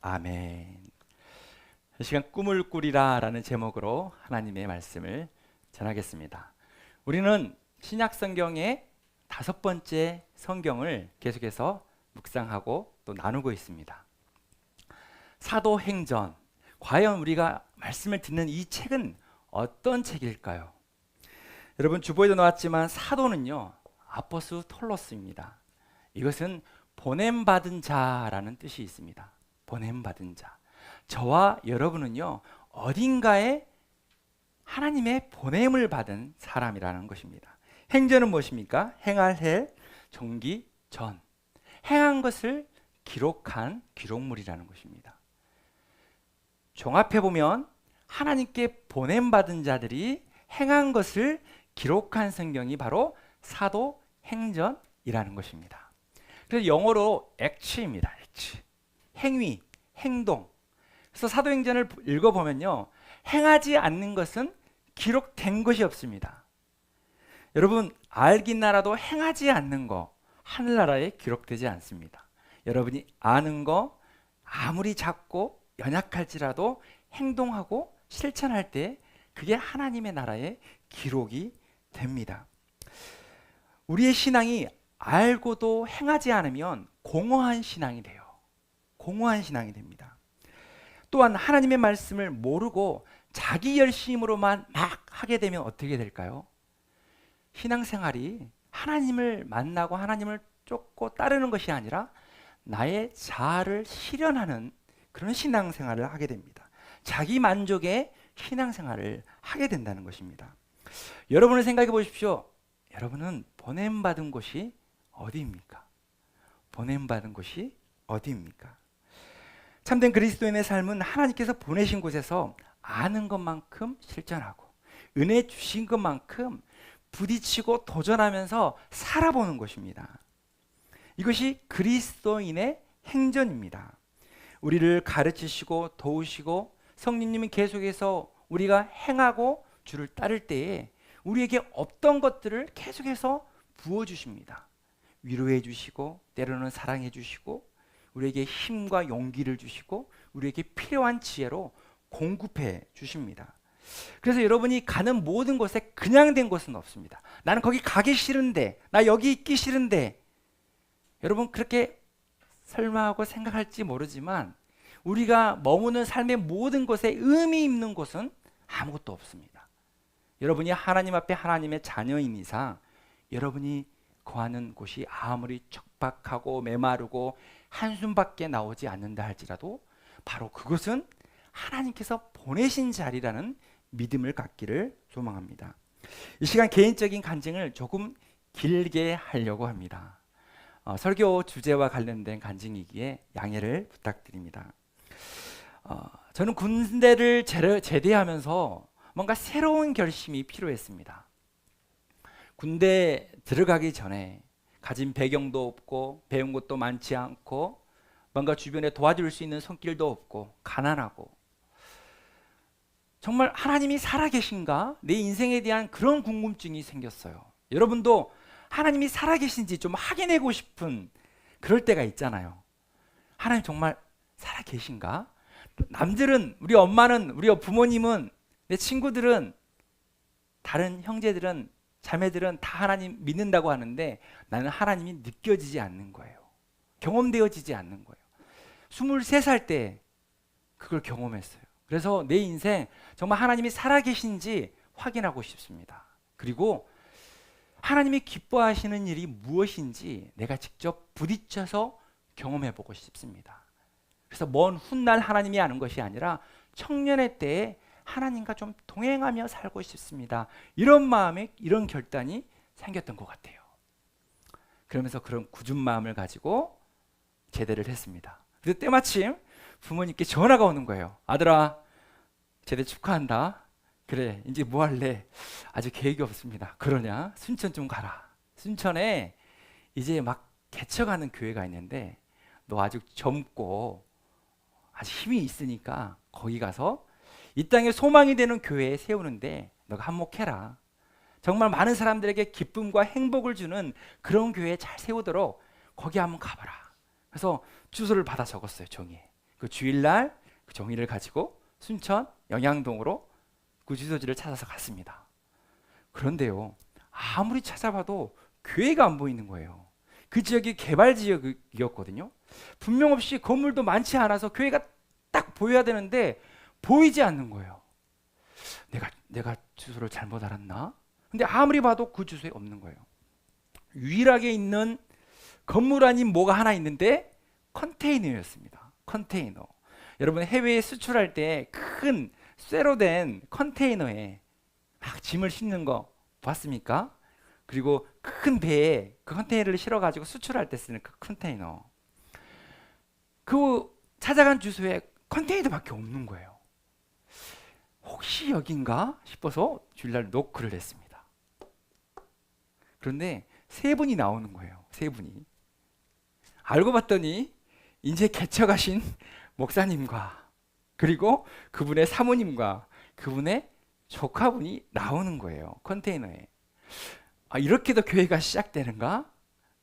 아멘. 이 시간 꿈을 꾸리라 라는 제목으로 하나님의 말씀을 전하겠습니다. 우리는 신약 성경의 5번째 성경을 계속해서 묵상하고 또 나누고 있습니다. 사도행전, 과연 우리가 말씀을 듣는 이 책은 어떤 책일까요? 여러분, 주보에도 나왔지만 사도는요, 아포스톨로스입니다. 이것은 보냄받은 자라는 뜻이 있습니다. 보냄받은 자. 저와 여러분은요, 어딘가에 하나님의 보냄을 받은 사람이라는 것입니다. 행전은 무엇입니까? 행할 해, 종기, 전. 행한 것을 기록한 기록물이라는 것입니다. 종합해 보면 하나님께 보냄받은 자들이 행한 것을 기록한 성경이 바로 사도행전이라는 것입니다. 그래서 영어로 act입니다. act. 행위, 행동. 그래서 사도행전을 읽어보면요, 행하지 않는 것은 기록된 것이 없습니다. 여러분, 알긴 알아도 행하지 않는 거 하늘나라에 기록되지 않습니다. 여러분이 아는 거 아무리 작고 연약할지라도 행동하고 실천할 때 그게 하나님의 나라에 기록이 됩니다. 우리의 신앙이 알고도 행하지 않으면 공허한 신앙이 돼요. 공허한 신앙이 됩니다. 또한 하나님의 말씀을 모르고 자기 열심으로만 막 하게 되면 어떻게 될까요? 신앙생활이 하나님을 만나고 하나님을 쫓고 따르는 것이 아니라 나의 자아를 실현하는 그런 신앙생활을 하게 됩니다. 자기 만족의 신앙생활을 하게 된다는 것입니다. 여러분을 생각해 보십시오. 여러분은 보냄받은 곳이 어디입니까? 보냄받은 곳이 어디입니까? 참된 그리스도인의 삶은 하나님께서 보내신 곳에서 아는 것만큼 실천하고 은혜 주신 것만큼 부딪히고 도전하면서 살아보는 것입니다. 이것이 그리스도인의 행전입니다. 우리를 가르치시고 도우시고 성령님이 계속해서 우리가 행하고 주를 따를 때에 우리에게 없던 것들을 계속해서 부어주십니다. 위로해 주시고 때로는 사랑해 주시고 우리에게 힘과 용기를 주시고 우리에게 필요한 지혜로 공급해 주십니다. 그래서 여러분이 가는 모든 곳에 그냥 된 곳은 없습니다. 나는 거기 가기 싫은데, 나 여기 있기 싫은데, 여러분 그렇게 설마하고 생각할지 모르지만 우리가 머무는 삶의 모든 곳에 의미 있는 곳은 아무것도 없습니다. 여러분이 하나님 앞에 하나님의 자녀인 이상 여러분이 거하는 곳이 아무리 척박하고 메마르고 한숨밖에 나오지 않는다 할지라도 바로 그것은 하나님께서 보내신 자리라는 믿음을 갖기를 소망합니다. 이 시간 개인적인 간증을 조금 길게 하려고 합니다. 설교 주제와 관련된 간증이기에 양해를 부탁드립니다. 저는 군대를 제대하면서 뭔가 새로운 결심이 필요했습니다. 군대 들어가기 전에 가진 배경도 없고 배운 것도 많지 않고 뭔가 주변에 도와줄 수 있는 손길도 없고 가난하고 정말 하나님이 살아계신가? 내 인생에 대한 그런 궁금증이 생겼어요. 여러분도 하나님이 살아계신지 좀 확인하고 싶은 그럴 때가 있잖아요. 하나님 정말 살아계신가? 남들은, 우리 엄마는, 우리 부모님은, 내 친구들은, 다른 형제들은, 자매들은 다 하나님 믿는다고 하는데 나는 하나님이 느껴지지 않는 거예요. 경험되어지지 않는 거예요. 23살 때 그걸 경험했어요. 그래서 내 인생 정말 하나님이 살아계신지 확인하고 싶습니다. 그리고 하나님이 기뻐하시는 일이 무엇인지 내가 직접 부딪혀서 경험해보고 싶습니다. 그래서 먼 훗날 하나님이 아는 것이 아니라 청년의 때에 하나님과 좀 동행하며 살고 싶습니다. 이런 마음에 이런 결단이 생겼던 것 같아요. 그러면서 그런 굳은 마음을 가지고 제대를 했습니다. 그때 때마침 부모님께 전화가 오는 거예요. 아들아, 제대 축하한다. 그래, 이제 뭐 할래? 아직 계획이 없습니다. 그러냐? 순천 좀 가라. 순천에 이제 막 개척하는 교회가 있는데 너 아직 젊고 아직 힘이 있으니까 거기 가서 이 땅에 소망이 되는 교회에 세우는데 너가 한몫해라. 정말 많은 사람들에게 기쁨과 행복을 주는 그런 교회에 잘 세우도록 거기 한번 가봐라. 그래서 주소를 받아 적었어요, 종이에. 그 주일날 그 종이를 가지고 순천 영양동으로 그 주소지를 찾아서 갔습니다. 그런데요, 아무리 찾아봐도 교회가 안 보이는 거예요. 그 지역이 개발 지역이었거든요. 분명 없이 건물도 많지 않아서 교회가 딱 보여야 되는데 보이지 않는 거예요. 내가 주소를 잘못 알았나? 근데 아무리 봐도 그 주소에 없는 거예요. 유일하게 있는 건물 아닌 뭐가 하나 있는데 컨테이너였습니다. 컨테이너. 여러분 해외에 수출할 때 큰 쇠로 된 컨테이너에 막 짐을 싣는 거 봤습니까? 그리고 큰 배에 그 컨테이너를 실어가지고 수출할 때 쓰는 그 컨테이너. 그 찾아간 주소에 컨테이너밖에 없는 거예요. 혹시 여긴가 싶어서 주일날 노크를 했습니다. 그런데 세 분이 나오는 거예요. 세 분이. 알고 봤더니 이제 개척하신 목사님과 그리고 그분의 사모님과 그분의 조카분이 나오는 거예요. 컨테이너에. 이렇게도 교회가 시작되는가?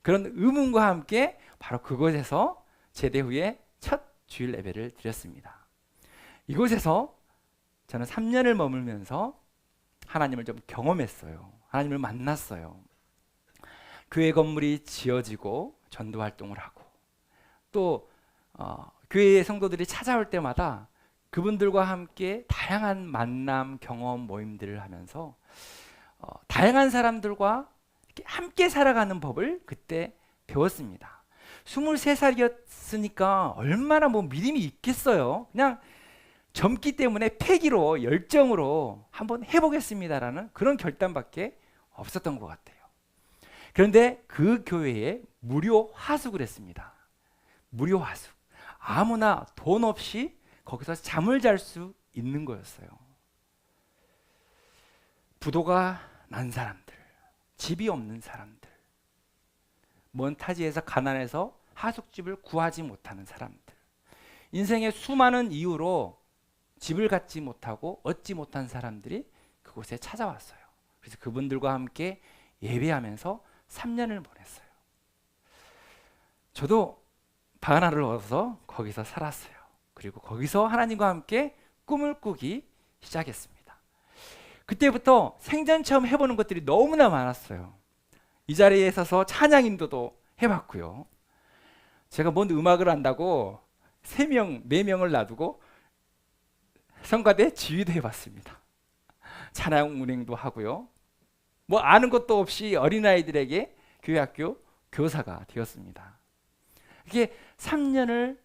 그런 의문과 함께 바로 그곳에서 제대 후에 첫 주일 예배를 드렸습니다. 이곳에서 저는 3년을 머물면서 하나님을 좀 경험했어요. 하나님을 만났어요. 교회 건물이 지어지고 전도 활동을 하고 또 교회의 성도들이 찾아올 때마다 그분들과 함께 다양한 만남, 경험, 모임들을 하면서 다양한 사람들과 함께 살아가는 법을 그때 배웠습니다. 23살이었으니까 얼마나 믿음이 있겠어요. 그냥 젊기 때문에 패기로 열정으로 한번 해보겠습니다라는 그런 결단밖에 없었던 것 같아요. 그런데 그 교회에 무료 하숙을 했습니다. 무료 하숙. 아무나 돈 없이 거기서 잠을 잘 수 있는 거였어요. 부도가 난 사람들, 집이 없는 사람들, 먼 타지에서 가난해서 하숙집을 구하지 못하는 사람들, 인생의 수많은 이유로 집을 갖지 못하고 얻지 못한 사람들이 그곳에 찾아왔어요. 그래서 그분들과 함께 예배하면서 3년을 보냈어요. 저도 방 하나를 얻어서 거기서 살았어요. 그리고 거기서 하나님과 함께 꿈을 꾸기 시작했습니다. 그때부터 생전 처음 해보는 것들이 너무나 많았어요. 이 자리에 서서 찬양 인도도 해봤고요. 제가 뭔 음악을 한다고 3명, 4명을 놔두고 성가대 지휘도 해봤습니다. 찬양 운행도 하고요. 아는 것도 없이 어린아이들에게 교회학교 교사가 되었습니다. 이게 3년을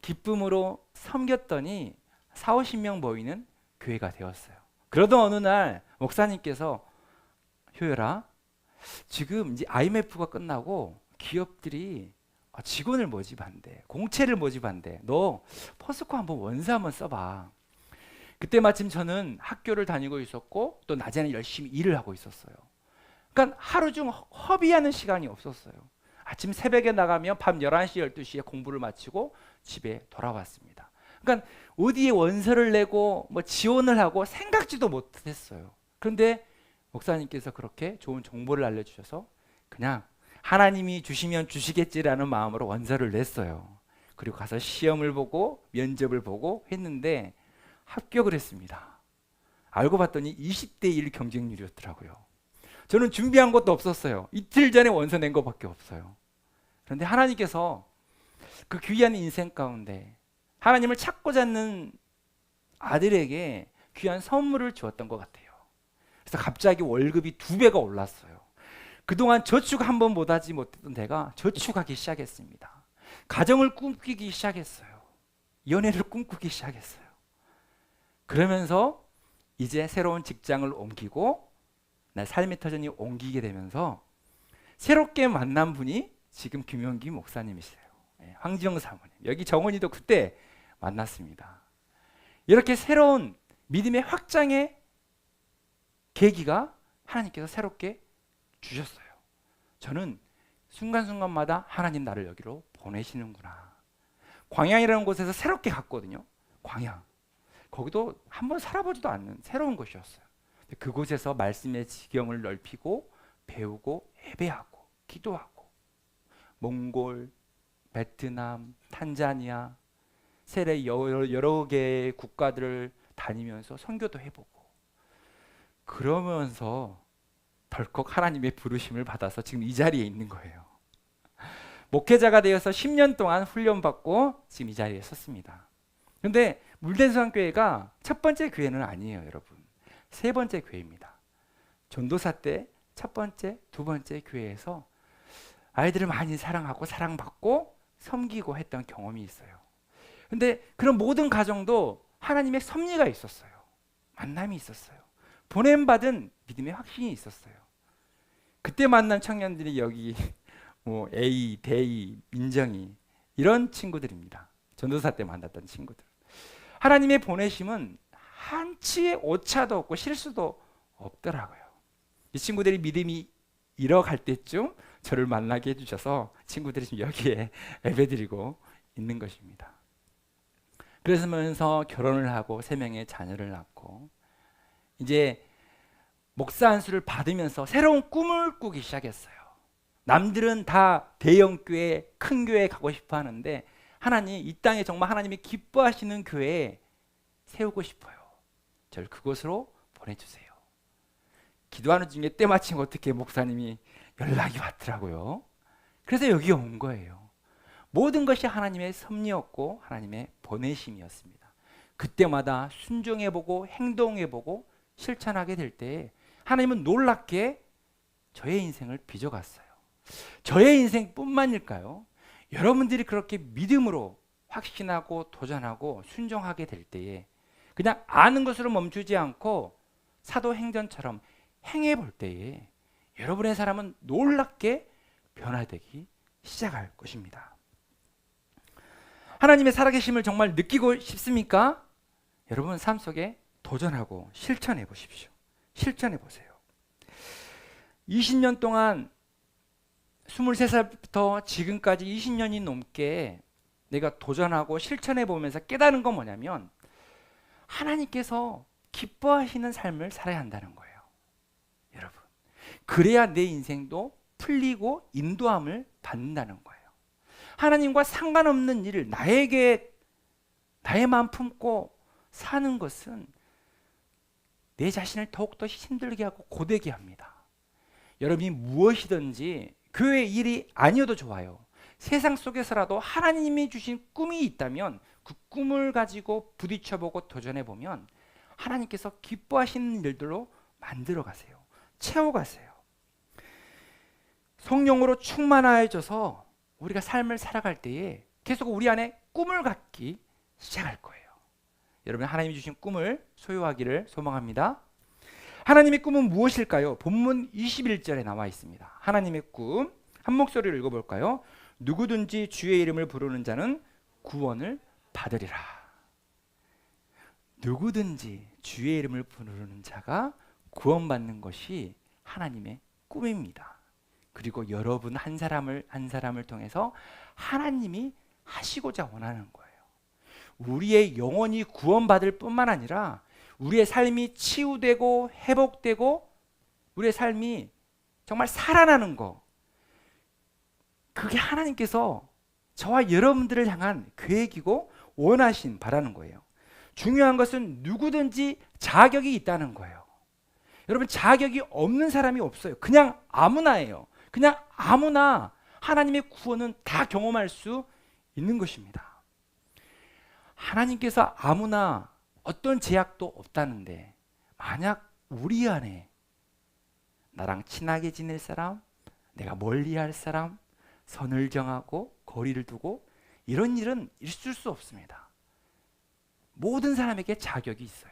기쁨으로 섬겼더니 40-50명 모이는 교회가 되었어요. 그러던 어느 날 목사님께서 효열아, 지금 이제 IMF가 끝나고 기업들이 직원을 모집한대, 공채를 모집한대. 너 포스코 한번 원서 한번 써봐. 그때 마침 저는 학교를 다니고 있었고 또 낮에는 열심히 일을 하고 있었어요. 그러니까 하루 중 허비하는 시간이 없었어요. 아침 새벽에 나가면 밤 11시, 12시에 공부를 마치고 집에 돌아왔습니다. 그러니까 어디에 원서를 내고 지원을 하고 생각지도 못했어요. 그런데 목사님께서 그렇게 좋은 정보를 알려주셔서 그냥 하나님이 주시면 주시겠지라는 마음으로 원서를 냈어요. 그리고 가서 시험을 보고 면접을 보고 했는데 합격을 했습니다. 알고 봤더니 20대 1 경쟁률이었더라고요. 저는 준비한 것도 없었어요. 이틀 전에 원서 낸 것밖에 없어요. 그런데 하나님께서 그 귀한 인생 가운데 하나님을 찾고 찾는 아들에게 귀한 선물을 주었던 것 같아요. 그래서 갑자기 월급이 2배가 올랐어요. 그동안 저축 한 번 못하지 못했던 내가 저축하기 시작했습니다. 가정을 꿈꾸기 시작했어요. 연애를 꿈꾸기 시작했어요. 그러면서 이제 새로운 직장을 옮기고 내 삶의 터전이 옮기게 되면서 새롭게 만난 분이 지금 김용기 목사님이세요. 황지영 사모님. 여기 정원이도 그때 만났습니다. 이렇게 새로운 믿음의 확장의 계기가 하나님께서 새롭게 주셨어요. 저는 순간순간마다 하나님 나를 여기로 보내시는구나. 광양이라는 곳에서 새롭게 갔거든요. 광양. 거기도 한번 살아보지도 않는 새로운 곳이었어요. 그곳에서 말씀의 지경을 넓히고 배우고 예배하고 기도하고 몽골, 베트남, 탄자니아 세계 여러 개의 국가들을 다니면서 선교도 해보고 그러면서 덜컥 하나님의 부르심을 받아서 지금 이 자리에 있는 거예요. 목회자가 되어서 10년 동안 훈련받고 지금 이 자리에 섰습니다. 그런데 물대수상교회가 첫 번째 교회는 아니에요, 여러분. 세 번째 교회입니다. 전도사 때 첫 번째, 두 번째 교회에서 아이들을 많이 사랑하고 사랑받고 섬기고 했던 경험이 있어요. 근데 그런 모든 가정도 하나님의 섭리가 있었어요. 만남이 있었어요. 보냄받은 믿음의 확신이 있었어요. 그때 만난 청년들이 여기 뭐 A, 대희, 민정이 이런 친구들입니다. 전도사 때 만났던 친구들. 하나님의 보내심은 한치의 오차도 없고 실수도 없더라고요. 이 친구들이 믿음이 잃어갈 때쯤 저를 만나게 해주셔서 친구들이 지금 여기에 예배드리고 있는 것입니다. 그러면서 결혼을 하고 3명의 자녀를 낳고 이제 목사 안수를 받으면서 새로운 꿈을 꾸기 시작했어요. 남들은 다 대형 교회, 큰 교회에 가고 싶어 하는데 하나님, 이 땅에 정말 하나님이 기뻐하시는 교회에 세우고 싶어요. 저를 그곳으로 보내주세요. 기도하는 중에 때마침 어떻게 목사님이 연락이 왔더라고요. 그래서 여기 온 거예요. 모든 것이 하나님의 섭리였고 하나님의 보내심이었습니다. 그때마다 순종해보고 행동해보고 실천하게 될 때 하나님은 놀랍게 저의 인생을 빚어갔어요. 저의 인생뿐만일까요? 여러분들이 그렇게 믿음으로 확신하고 도전하고 순종하게 될 때에 그냥 아는 것으로 멈추지 않고 사도행전처럼 행해볼 때에 여러분의 삶은 놀랍게 변화되기 시작할 것입니다. 하나님의 살아계심을 정말 느끼고 싶습니까? 여러분 삶 속에 도전하고 실천해 보십시오. 실천해 보세요. 20년 동안 23살부터 지금까지 20년이 넘게 내가 도전하고 실천해 보면서 깨달은 건 뭐냐면 하나님께서 기뻐하시는 삶을 살아야 한다는 거예요. 여러분, 그래야 내 인생도 풀리고 인도함을 받는다는 거예요. 하나님과 상관없는 일을 나에만 품고 사는 것은 내 자신을 더욱더 힘들게 하고 고되게 합니다. 여러분이 무엇이든지 교회 일이 아니어도 좋아요. 세상 속에서라도 하나님이 주신 꿈이 있다면 그 꿈을 가지고 부딪혀보고 도전해보면 하나님께서 기뻐하시는 일들로 만들어 가세요. 채워가세요. 성령으로 충만해져서 우리가 삶을 살아갈 때에 계속 우리 안에 꿈을 갖기 시작할 거예요. 여러분, 하나님이 주신 꿈을 소유하기를 소망합니다. 하나님의 꿈은 무엇일까요? 본문 21절에 나와 있습니다. 하나님의 꿈, 한 목소리로 읽어볼까요? 누구든지 주의 이름을 부르는 자는 구원을 받으리라. 누구든지 주의 이름을 부르는 자가 구원받는 것이 하나님의 꿈입니다. 그리고 여러분 한 사람을 통해서 하나님이 하시고자 원하는 거예요. 우리의 영혼이 구원받을 뿐만 아니라 우리의 삶이 치유되고 회복되고 우리의 삶이 정말 살아나는 거, 그게 하나님께서 저와 여러분들을 향한 계획이고 원하신 바라는 거예요. 중요한 것은 누구든지 자격이 있다는 거예요. 여러분, 자격이 없는 사람이 없어요. 그냥 아무나예요. 그냥 아무나 하나님의 구원은 다 경험할 수 있는 것입니다. 하나님께서 아무나 어떤 제약도 없다는데 만약 우리 안에 나랑 친하게 지낼 사람, 내가 멀리할 사람, 선을 정하고 거리를 두고 이런 일은 있을 수 없습니다. 모든 사람에게 자격이 있어요.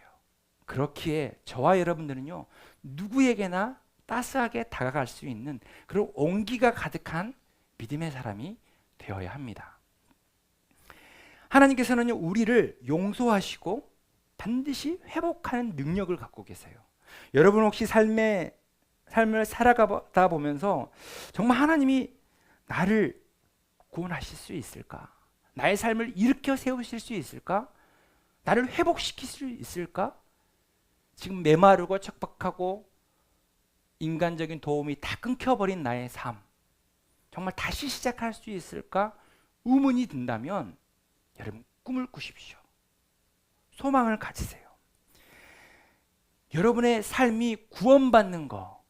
그렇기에 저와 여러분들은요, 누구에게나 따스하게 다가갈 수 있는 그런 온기가 가득한 믿음의 사람이 되어야 합니다. 하나님께서는 우리를 용서하시고 반드시 회복하는 능력을 갖고 계세요. 여러분 혹시 삶을 살아가다 보면서 정말 하나님이 나를 구원하실 수 있을까? 나의 삶을 일으켜 세우실 수 있을까? 나를 회복시킬 수 있을까? 지금 메마르고 척박하고 인간적인 도움이 다 끊겨버린 나의 삶, 정말 다시 시작할 수 있을까? 의문이 든다면 여러분 꿈을 꾸십시오. 소망을 가지세요. 여러분의 삶이 구원받는 거,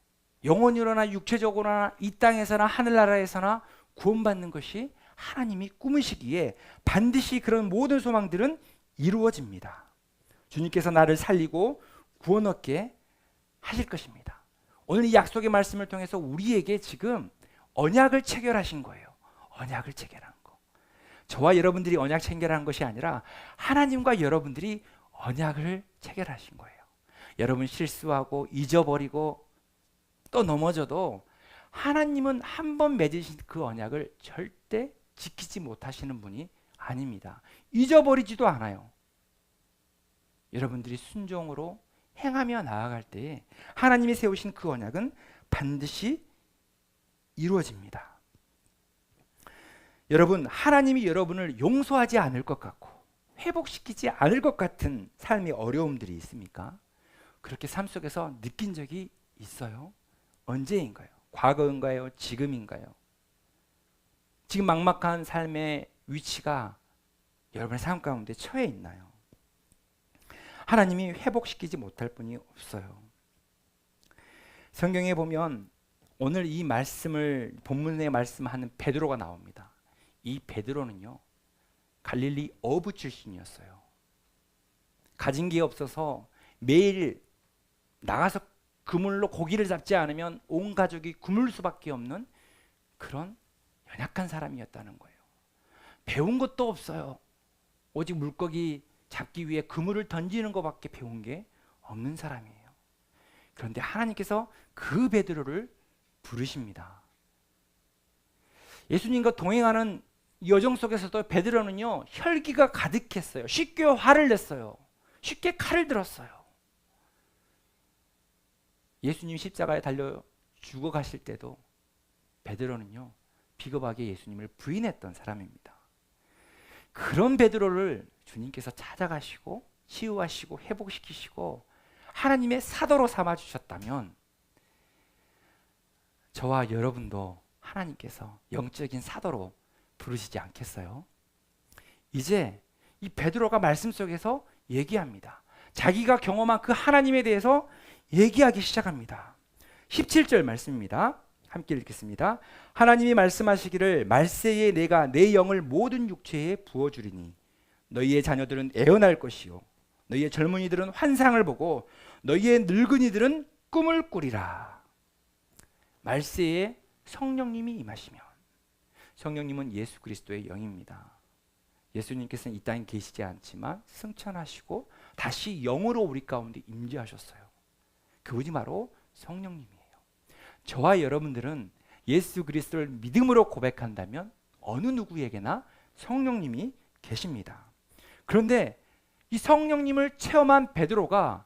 영혼으로나 육체적으로나 이 땅에서나 하늘나라에서나 구원받는 것이 하나님이 꾸미시기에 반드시 그런 모든 소망들은 이루어집니다. 주님께서 나를 살리고 구원 얻게 하실 것입니다. 오늘 이 약속의 말씀을 통해서 우리에게 지금 언약을 체결하신 거예요. 언약을 체결한 거. 저와 여러분들이 언약 체결한 것이 아니라 하나님과 여러분들이 언약을 체결하신 거예요. 여러분 실수하고 잊어버리고 또 넘어져도 하나님은 한 번 맺으신 그 언약을 절대 지키지 못하시는 분이 아닙니다. 잊어버리지도 않아요. 여러분들이 순종으로 행하며 나아갈 때에 하나님이 세우신 그 언약은 반드시 이루어집니다. 여러분, 하나님이 여러분을 용서하지 않을 것 같고 회복시키지 않을 것 같은 삶의 어려움들이 있습니까? 그렇게 삶 속에서 느낀 적이 있어요? 언제인가요? 과거인가요? 지금인가요? 지금 막막한 삶의 위치가 여러분의 삶 가운데 처해 있나요? 하나님이 회복시키지 못할 분이 없어요. 성경에 보면 오늘 이 말씀을 본문에 말씀하는 베드로가 나옵니다. 이 베드로는요, 갈릴리 어부 출신이었어요. 가진 게 없어서 매일 나가서 그물로 고기를 잡지 않으면 온 가족이 굶을 수밖에 없는 그런 연약한 사람이었다는 거예요. 배운 것도 없어요. 오직 물고기 잡기 위해 그물을 던지는 것밖에 배운 게 없는 사람이에요. 그런데 하나님께서 그 베드로를 부르십니다. 예수님과 동행하는 여정 속에서도 베드로는요, 혈기가 가득했어요. 쉽게 화를 냈어요. 쉽게 칼을 들었어요. 예수님 십자가에 달려 죽어가실 때도 베드로는요, 비겁하게 예수님을 부인했던 사람입니다. 그런 베드로를 주님께서 찾아가시고 치유하시고 회복시키시고 하나님의 사도로 삼아주셨다면 저와 여러분도 하나님께서 영적인 사도로 부르시지 않겠어요? 이제 이 베드로가 말씀 속에서 얘기합니다. 자기가 경험한 그 하나님에 대해서 얘기하기 시작합니다. 17절 말씀입니다. 함께 읽겠습니다. 하나님이 말씀하시기를 말세에 내가 내 영을 모든 육체에 부어주리니 너희의 자녀들은 애언할 것이요 너희의 젊은이들은 환상을 보고 너희의 늙은이들은 꿈을 꾸리라. 말세에 성령님이 임하시면, 성령님은 예수 그리스도의 영입니다. 예수님께서는 이 땅에 계시지 않지만 승천하시고 다시 영으로 우리 가운데 임재하셨어요. 그분이 바로 성령님이에요. 저와 여러분들은 예수 그리스도를 믿음으로 고백한다면 어느 누구에게나 성령님이 계십니다. 그런데 이 성령님을 체험한 베드로가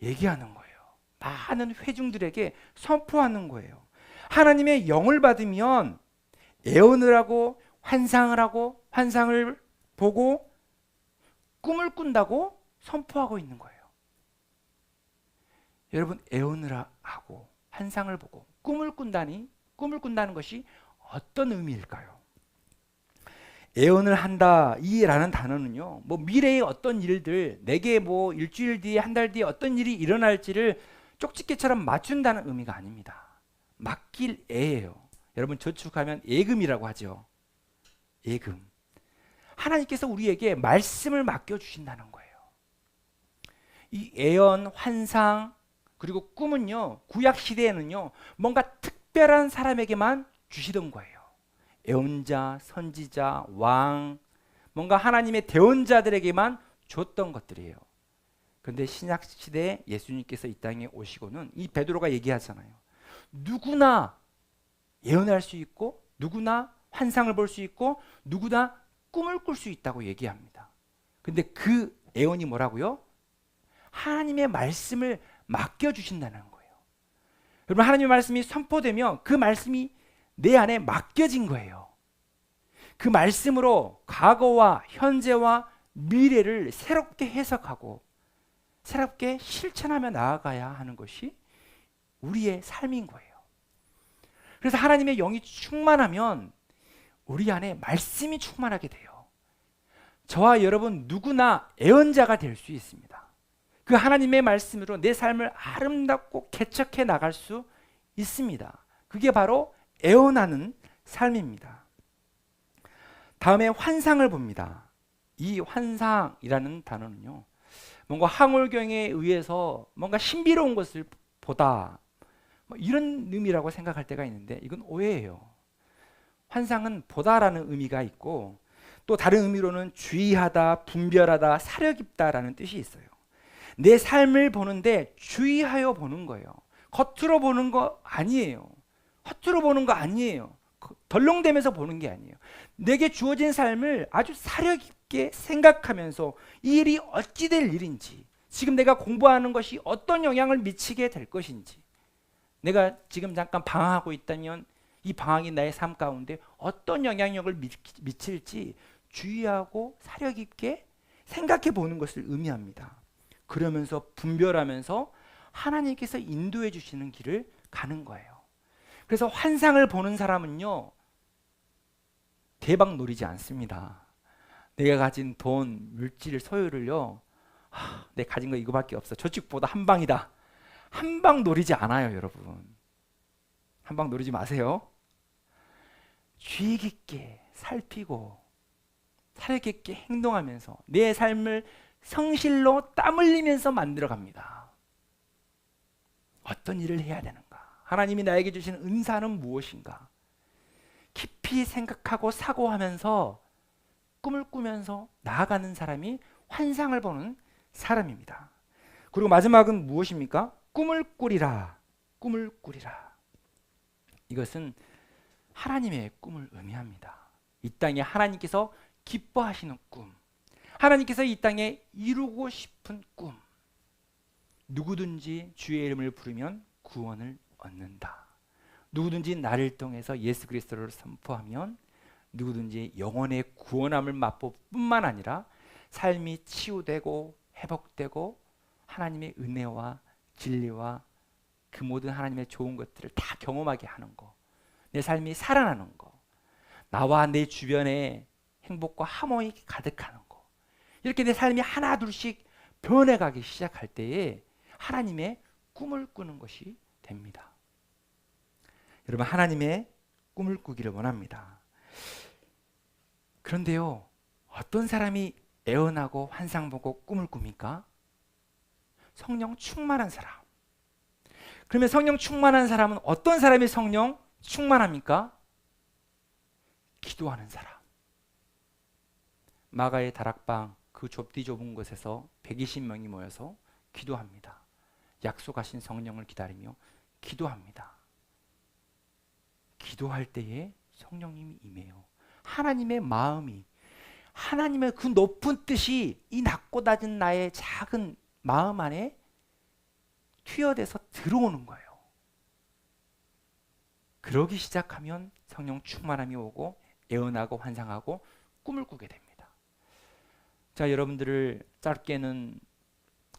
얘기하는 거예요. 많은 회중들에게 선포하는 거예요. 하나님의 영을 받으면 애언을 하고 환상을 하고 환상을 보고 꿈을 꾼다고 선포하고 있는 거예요. 여러분, 애언을 하고 환상을 보고 꿈을 꾼다는 것이 어떤 의미일까요? 애언을 한다 이라는 단어는요, 뭐 미래의 어떤 일들, 내게 뭐 일주일 뒤에 한 달 뒤에 어떤 일이 일어날지를 쪽집게처럼 맞춘다는 의미가 아닙니다. 맡길 애예요. 여러분, 저축하면 예금이라고 하죠. 예금. 하나님께서 우리에게 말씀을 맡겨주신다는 거예요. 이 애언, 환상, 그리고 꿈은요, 구약 시대에는요, 뭔가 특별한 사람에게만 주시던 거예요. 애언자, 선지자, 왕, 뭔가 하나님의 대언자들에게만 줬던 것들이에요. 그런데 신약 시대에 예수님께서 이 땅에 오시고는 이 베드로가 얘기하잖아요. 누구나 예언할 수 있고 누구나 환상을 볼 수 있고 누구나 꿈을 꿀 수 있다고 얘기합니다. 근데 그 예언이 뭐라고요? 하나님의 말씀을 맡겨주신다는 거예요. 여러분, 하나님의 말씀이 선포되면 그 말씀이 내 안에 맡겨진 거예요. 그 말씀으로 과거와 현재와 미래를 새롭게 해석하고 새롭게 실천하며 나아가야 하는 것이 우리의 삶인 거예요. 그래서 하나님의 영이 충만하면 우리 안에 말씀이 충만하게 돼요. 저와 여러분 누구나 애언자가 될 수 있습니다. 그 하나님의 말씀으로 내 삶을 아름답고 개척해 나갈 수 있습니다. 그게 바로 애언하는 삶입니다. 다음에 환상을 봅니다. 이 환상이라는 단어는요, 뭔가 황홀경에 의해서 뭔가 신비로운 것을 보다, 뭐 이런 의미라고 생각할 때가 있는데 이건 오해예요. 환상은 보다라는 의미가 있고 또 다른 의미로는 주의하다, 분별하다, 사려 깊다라는 뜻이 있어요. 내 삶을 보는데 주의하여 보는 거예요. 겉으로 보는 거 아니에요. 헛으로 보는 거 아니에요. 덜렁대면서 보는 게 아니에요. 내게 주어진 삶을 아주 사려 깊게 생각하면서 이 일이 어찌 될 일인지, 지금 내가 공부하는 것이 어떤 영향을 미치게 될 것인지, 내가 지금 잠깐 방황하고 있다면 이 방황이 나의 삶 가운데 어떤 영향력을 미칠지 주의하고 사려 깊게 생각해 보는 것을 의미합니다. 그러면서 분별하면서 하나님께서 인도해 주시는 길을 가는 거예요. 그래서 환상을 보는 사람은요, 대박 노리지 않습니다. 내가 가진 돈, 물질, 소유를요, 내 가진 거 이거밖에 없어, 저축보다 한 방이다, 한 방 노리지 않아요. 여러분, 한 방 노리지 마세요. 주의 깊게 살피고 사려 깊게 행동하면서 내 삶을 성실로 땀 흘리면서 만들어갑니다. 어떤 일을 해야 되는가? 하나님이 나에게 주신 은사는 무엇인가? 깊이 생각하고 사고하면서 꿈을 꾸면서 나아가는 사람이 환상을 보는 사람입니다. 그리고 마지막은 무엇입니까? 꿈을 꾸리라. 꿈을 꾸리라. 이것은 하나님의 꿈을 의미합니다. 이 땅에 하나님께서 기뻐하시는 꿈, 하나님께서 이 땅에 이루고 싶은 꿈. 누구든지 주의 이름을 부르면 구원을 얻는다. 누구든지 나를 통해서 예수 그리스도를 선포하면 누구든지 영혼의 구원함을 맛볼 뿐만 아니라 삶이 치유되고 회복되고 하나님의 은혜와 진리와 그 모든 하나님의 좋은 것들을 다 경험하게 하는 거, 내 삶이 살아나는 거, 나와 내 주변에 행복과 하모니 가득하는 거, 이렇게 내 삶이 하나 둘씩 변해가기 시작할 때에 하나님의 꿈을 꾸는 것이 됩니다. 여러분, 하나님의 꿈을 꾸기를 원합니다. 그런데요, 어떤 사람이 애언하고 환상 보고 꿈을 꿉니까? 성령 충만한 사람. 그러면 성령 충만한 사람은 어떤 사람이 성령 충만합니까? 기도하는 사람. 마가의 다락방 그 좁디 좁은 곳에서 120명이 모여서 기도합니다. 약속하신 성령을 기다리며 기도합니다. 기도할 때에 성령님이 임해요. 하나님의 마음이, 하나님의 그 높은 뜻이 이 낮고 낮은 나의 작은 마음 안에 투여돼서 들어오는 거예요. 그러기 시작하면 성령 충만함이 오고 애언하고 환상하고 꿈을 꾸게 됩니다. 자, 여러분들을 짧게는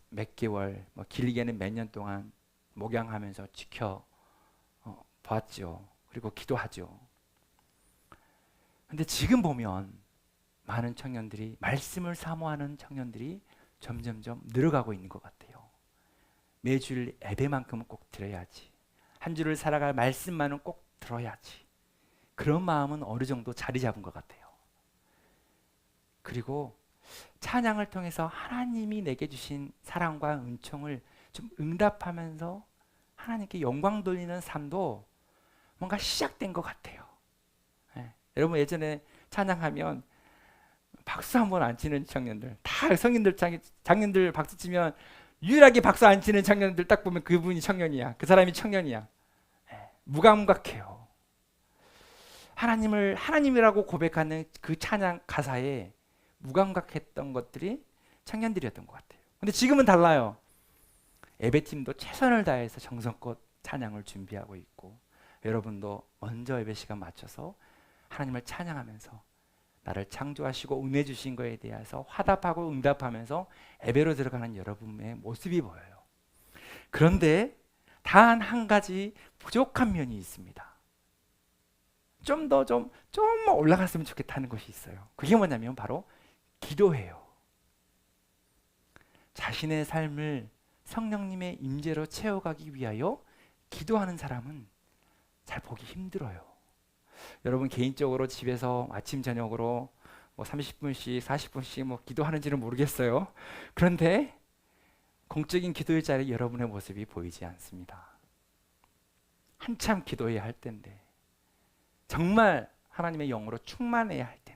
몇 개월, 길게는 몇 년 동안 목양하면서 지켜 봤죠. 그리고 기도하죠. 근데 지금 보면 많은 청년들이, 말씀을 사모하는 청년들이 점점점 늘어가고 있는 것 같아요. 매주일 예배만큼은 꼭 드려야지, 한 주를 살아갈 말씀만은 꼭 들어야지, 그런 마음은 어느 정도 자리 잡은 것 같아요. 그리고 찬양을 통해서 하나님이 내게 주신 사랑과 은총을 좀 응답하면서 하나님께 영광 돌리는 삶도 뭔가 시작된 것 같아요. 여러분, 예전에 찬양하면 박수 한 번 안 치는 청년들, 다 성인들, 장년들 박수 치면 유일하게 박수 안 치는 청년들 딱 보면 그분이 청년이야. 그 사람이 청년이야. 무감각해요. 하나님을 하나님이라고 고백하는 그 찬양 가사에 무감각했던 것들이 청년들이었던 것 같아요. 근데 지금은 달라요. 예배팀도 최선을 다해서 정성껏 찬양을 준비하고 있고, 여러분도 먼저 예배 시간 맞춰서 하나님을 찬양하면서 나를 창조하시고 은혜 주신 것에 대해서 화답하고 응답하면서 예배로 들어가는 여러분의 모습이 보여요. 그런데 단 한 가지 부족한 면이 있습니다. 좀 올라갔으면 좋겠다는 것이 있어요. 그게 뭐냐면 바로 기도해요. 자신의 삶을 성령님의 임재로 채워가기 위하여 기도하는 사람은 잘 보기 힘들어요. 여러분 개인적으로 집에서 아침 저녁으로 뭐 30분씩 40분씩 뭐 기도하는지는 모르겠어요. 그런데 공적인 기도의 자리에 여러분의 모습이 보이지 않습니다. 한참 기도해야 할 텐데, 정말 하나님의 영으로 충만해야 할 텐데,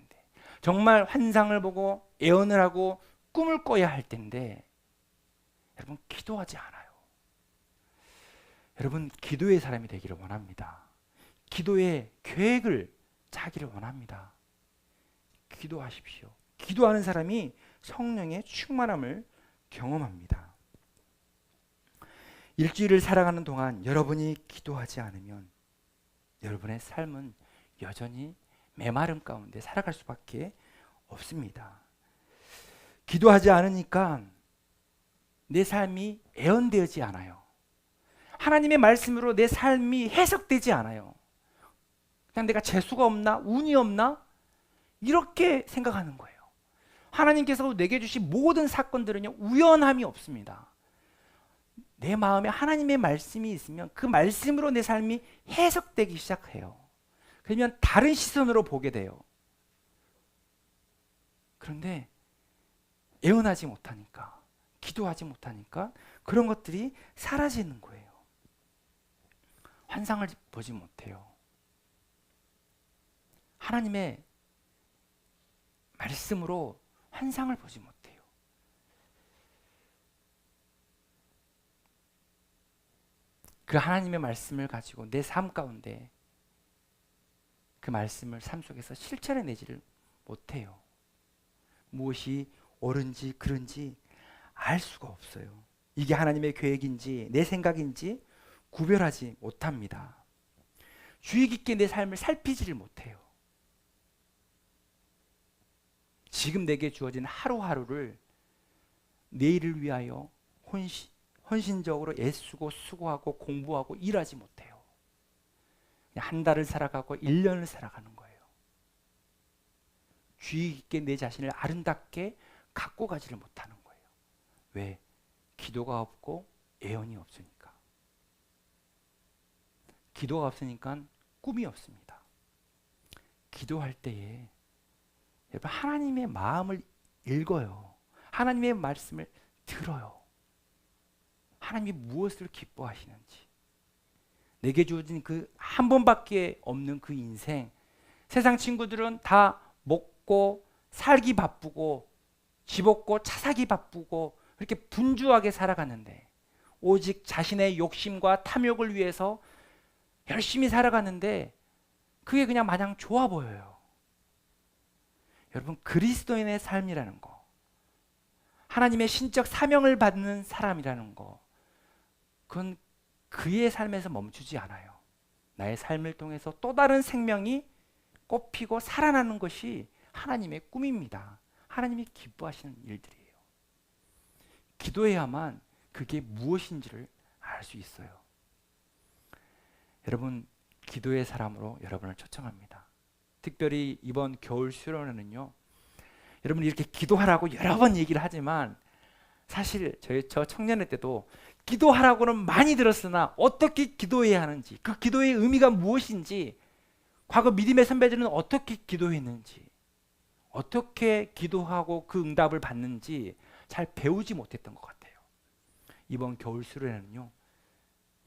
정말 환상을 보고 예언을 하고 꿈을 꿔야 할 텐데 여러분 기도하지 않아요. 여러분 기도의 사람이 되기를 원합니다. 기도의 계획을 짜기를 원합니다. 기도하십시오. 기도하는 사람이 성령의 충만함을 경험합니다. 일주일을 살아가는 동안 여러분이 기도하지 않으면 여러분의 삶은 여전히 메마름 가운데 살아갈 수밖에 없습니다. 기도하지 않으니까 내 삶이 애언되지 않아요. 하나님의 말씀으로 내 삶이 해석되지 않아요. 그냥 내가 재수가 없나? 운이 없나? 이렇게 생각하는 거예요. 하나님께서 내게 주신 모든 사건들은요, 우연함이 없습니다. 내 마음에 하나님의 말씀이 있으면 그 말씀으로 내 삶이 해석되기 시작해요. 그러면 다른 시선으로 보게 돼요. 그런데 예언하지 못하니까, 기도하지 못하니까 그런 것들이 사라지는 거예요. 환상을 보지 못해요. 하나님의 말씀으로 환상을 보지 못해요. 그 하나님의 말씀을 가지고 내 삶 가운데 그 말씀을 삶 속에서 실천해내지를 못해요. 무엇이 옳은지 그른지 알 수가 없어요. 이게 하나님의 계획인지 내 생각인지 구별하지 못합니다. 주의 깊게 내 삶을 살피지를 못해요. 지금 내게 주어진 하루하루를 내일을 위하여 헌신적으로 애쓰고 수고하고 공부하고 일하지 못해요. 그냥 한 달을 살아가고 1년을 살아가는 거예요. 주의 깊게 내 자신을 아름답게 갖고 가지를 못하는 거예요. 왜? 기도가 없고 예언이 없으니까. 기도가 없으니까 꿈이 없습니다. 기도할 때에 여러분 하나님의 마음을 읽어요. 하나님의 말씀을 들어요. 하나님이 무엇을 기뻐하시는지, 내게 주어진 그 한 번밖에 없는 그 인생, 세상 친구들은 다 먹고 살기 바쁘고 집 없고 차 사기 바쁘고 그렇게 분주하게 살아가는데 오직 자신의 욕심과 탐욕을 위해서 열심히 살아가는데 그게 그냥 마냥 좋아 보여요. 여러분 그리스도인의 삶이라는 거, 하나님의 신적 사명을 받는 사람이라는 거, 그건 그의 삶에서 멈추지 않아요. 나의 삶을 통해서 또 다른 생명이 꽃피고 살아나는 것이 하나님의 꿈입니다. 하나님이 기뻐하시는 일들이에요. 기도해야만 그게 무엇인지를 알 수 있어요. 여러분 기도의 사람으로 여러분을 초청합니다. 특별히 이번 겨울 수련회는요, 여러분 이렇게 기도하라고 여러 번 얘기를 하지만 사실 저 청년회 때도 기도하라고는 많이 들었으나 어떻게 기도해야 하는지, 그 기도의 의미가 무엇인지, 과거 믿음의 선배들은 어떻게 기도했는지, 어떻게 기도하고 그 응답을 받는지 잘 배우지 못했던 것 같아요. 이번 겨울 수련회는요,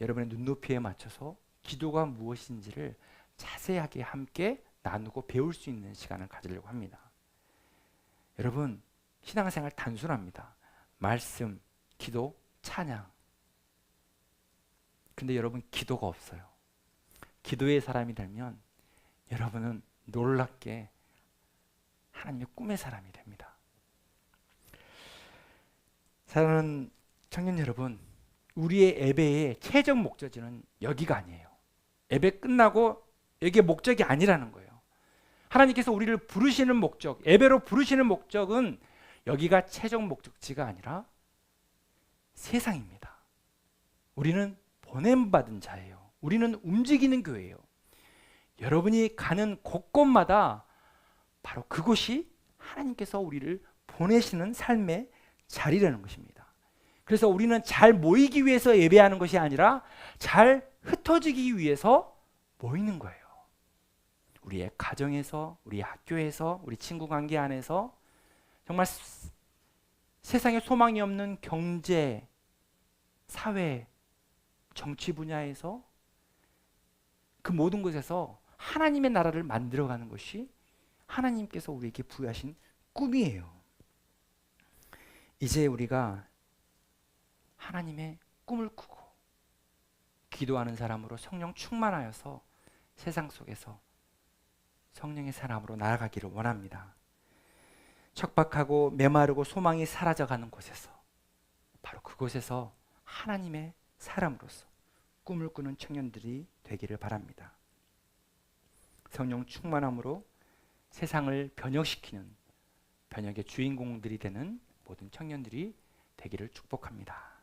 여러분의 눈높이에 맞춰서 기도가 무엇인지를 자세하게 함께 나누고 배울 수 있는 시간을 가지려고 합니다. 여러분 신앙생활 단순합니다. 말씀, 기도, 찬양. 근데 여러분 기도가 없어요. 기도의 사람이 되면 여러분은 놀랍게 하나님의 꿈의 사람이 됩니다. 사랑하는 청년 여러분, 우리의 예배의 최종 목적지는 여기가 아니에요. 예배 끝나고 여기에 목적이 아니라는 거예요. 하나님께서 우리를 부르시는 목적, 예배로 부르시는 목적은 여기가 최종 목적지가 아니라 세상입니다. 우리는 보냄받은 자예요. 우리는 움직이는 교회예요. 여러분이 가는 곳곳마다 바로 그곳이 하나님께서 우리를 보내시는 삶의 자리라는 것입니다. 그래서 우리는 잘 모이기 위해서 예배하는 것이 아니라 잘 흩어지기 위해서 모이는 거예요. 우리의 가정에서, 우리 학교에서, 우리 친구 관계 안에서 정말 세상에 소망이 없는 경제, 사회, 정치 분야에서 그 모든 곳에서 하나님의 나라를 만들어가는 것이 하나님께서 우리에게 부여하신 꿈이에요. 이제 우리가 하나님의 꿈을 꾸고 기도하는 사람으로 성령 충만하여서 세상 속에서 성령의 사람으로 나아가기를 원합니다. 척박하고 메마르고 소망이 사라져가는 곳에서, 바로 그곳에서 하나님의 사람으로서 꿈을 꾸는 청년들이 되기를 바랍니다. 성령 충만함으로 세상을 변혁시키는 변혁의 주인공들이 되는 모든 청년들이 되기를 축복합니다.